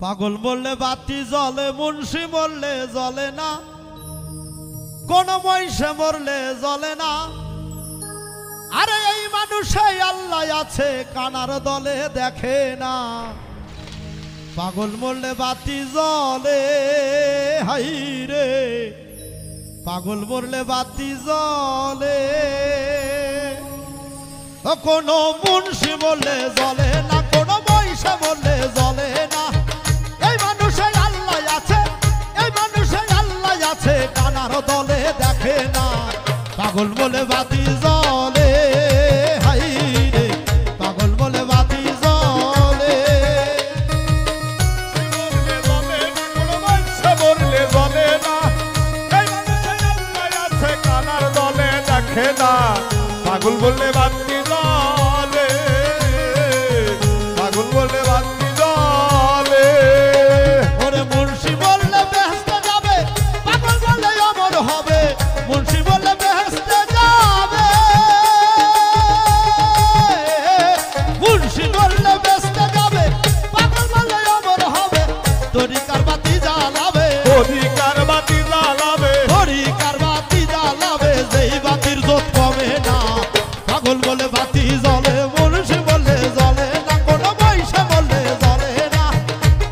পাগল বললে বাতি জ্বলে, মুন্সি বললে জ্বলে না, কোন মহিষে মরলে জ্বলে না। আরে এই মানুষে আল্লাহ আছে, কানার দলে দেখে না। পাগল বললে বাতি জ্বলে, হাই রে পাগল বললে বাতি জ্বলে, কোন মুন্সি বললে জ্বলে না, কোন মহিষে বললে জ্বলে না। এই মানুষে আল্লাহ আছে, এই মানুষে আল্লাহ আছে, কানার দলে দেখে না। পাগল বলে বাতি জ্বলে, হাই রে পাগল বলে বাতি জ্বলে, কোনো মহিষে মরলে জ্বলে না। এই মানুষে আল্লাহ আছে, কানার দলে দেখে না। পাগল বললে বাতি জ্বলে, পাগল বললে বাতি জ্বলে। ওরে মুন্সি বললে বেহেশতে যাবে, পাগল বললে অমর হবে। মুন্সি বললে বেহেশতে যাবে, মুন্সি বললে বেহেশতে যাবে, পাগল বললে অমর হবে। তরিকার বাতি জ্বালাবে, অধিকার বাতি জ্বালাবে, তরিকার বাতি জ্বালাবে, যেই বাতির জোত কমে না। পাগল বলে বাতি জ্বলে, মুন্সি বললে জ্বলে না, কোন মহিষে বললে জ্বলে না।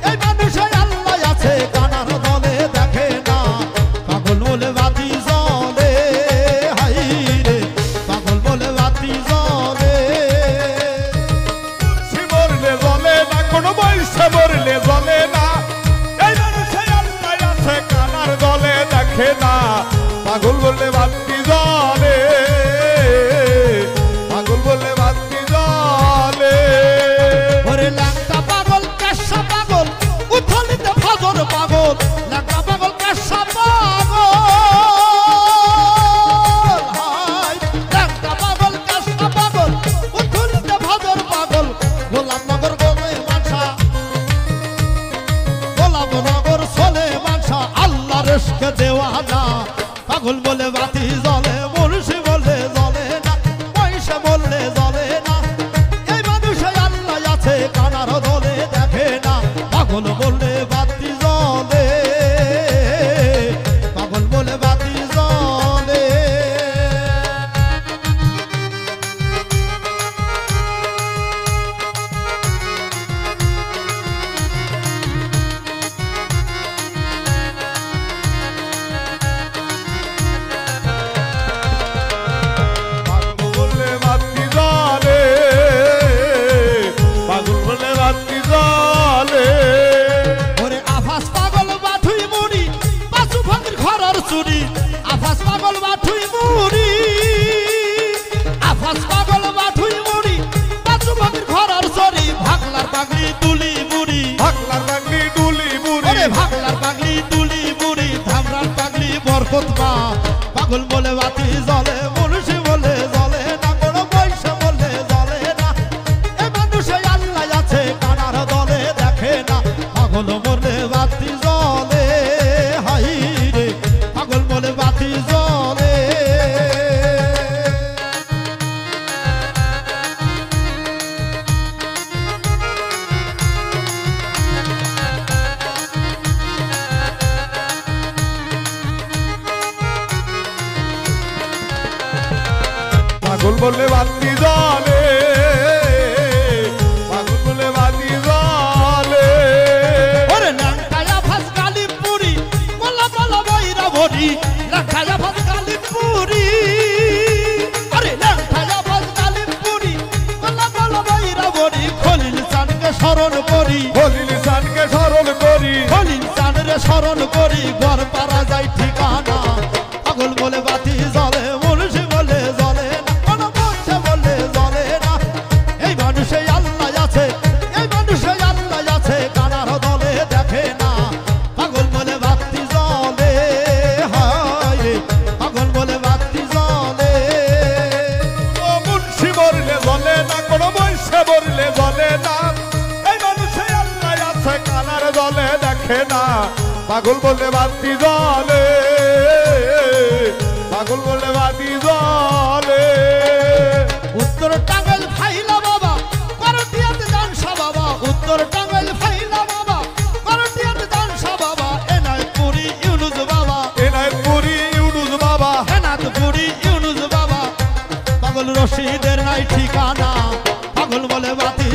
এই মানুষে আল্লাহ আছে, কানার দলে দেখে না। পাগল বলে বাতি জ্বলে, হাই রে পাগল বলে বাতি জ্বলে। সে মরলে জ্বলে না, কোনো মহিষে মরলে জ্বলে না। এই মানুষে আল্লাহ আছে, কানার দলে দেখে না। পাগল বললে বাতি জ্বলে, পাগল বললে বাতি জ্বলে। ওরে ল্যাংটা পাগল, কেশা পাগল, উথলিতে ফজর পাগল। ল্যাংটা পাগল, কেশা পাগল, হাই ল্যাংটা পাগল, কেশা পাগল, উথলিতে ফজর পাগল। গোলাপনগর গোলে মানসা, গোলাপনগর চলে মানসা, আল্লাহর ইশকে দেওয়ানা। পাগল বলে বাতি জ্বলে, মুন্সি বললে জ্বলে না, মহিষে বললে জ্বলে না। এই মানুষে আল্লাহ আছে, কানার দলে দেখে না। পাগল বললে বাতি জ্বলে, পাগল বলে বাতি জ্বলে। পাগল বললে বাতি জ্বলে, পাগল বললে বাতি জ্বলে। ওরে আফাস পাগল বাঠুই মুড়ি, পাঁচু ভাঙির ঘরের চুরি। আফাস পাগল বাঠুই মুড়ি, আফাস পাগল বাঠুই মুড়ি, পাঁচু ভাঙির ঘরের চুরি। ভাগলার পাগলি তুলি মুড়ি, পাগলার পাগলি ডুলি বুড়ি, ওরে ভাগলার পাগলি তুলি মুড়ি। ধামরার পাগলি বরকত মা। পাগল বলে বাতি জ্বলে, মুন্সি বলে জ্বলে না, কোন মহিষে বলে জ্বলে না। এই মানুষে আল্লাহ আছে, কানার দলে দেখে না। পাগল বলে বাতি জ্বলে, হাই রে পাগল বলে বাতি জ্বলে। পাগল বললে বাতি জ্বলে, পাগল বললে বাতি জ্বলে। ওরে ল্যাংটায়া ফাস কালিমপুরি, বলা বলা বইরা ভরি। ল্যাংটায়া ফাস কালিমপুরি, আরে ল্যাংটায়া ফাস কালিমপুরি, বলা বলা বইরা ভরি। খলিল চানকে স্মরণ করি, খলিল সানকে স্মরণ করি, খলিল চানরে স্মরণ করি। ঘর পারা যায় ঠিকানা। পাগল বলে বাতি জ্বলে, মুন্সি বলে জ্বলে না, কোন মহিষে বলে জ্বলে না। এই মানুষে আল্লাহ আছে, এই মানুষে আল্লাহ আছে, কানার দলে দেখে না। পাগল বলে বাতি জ্বলে, হায় রে পাগল বলে বাতি জ্বলে। ও মুন্সি মরলে জ্বলে না, কোনো মহিষে মরলে জ্বলে না। এই মানুষে আল্লাহ আছে, কানার দলে দেখে না। পাগল বললে বাতি জ্বলে, পাগল বললে বাতি জ্বলে। উত্তর টাঙ্গাইল ফাইলা বাবা, করটিয়াতে জানসা বাবা। উত্তর টাঙ্গাইল ফাইলা বাবা, মুর্শিদের নাই ঠিকানা পাগল বলে বাতি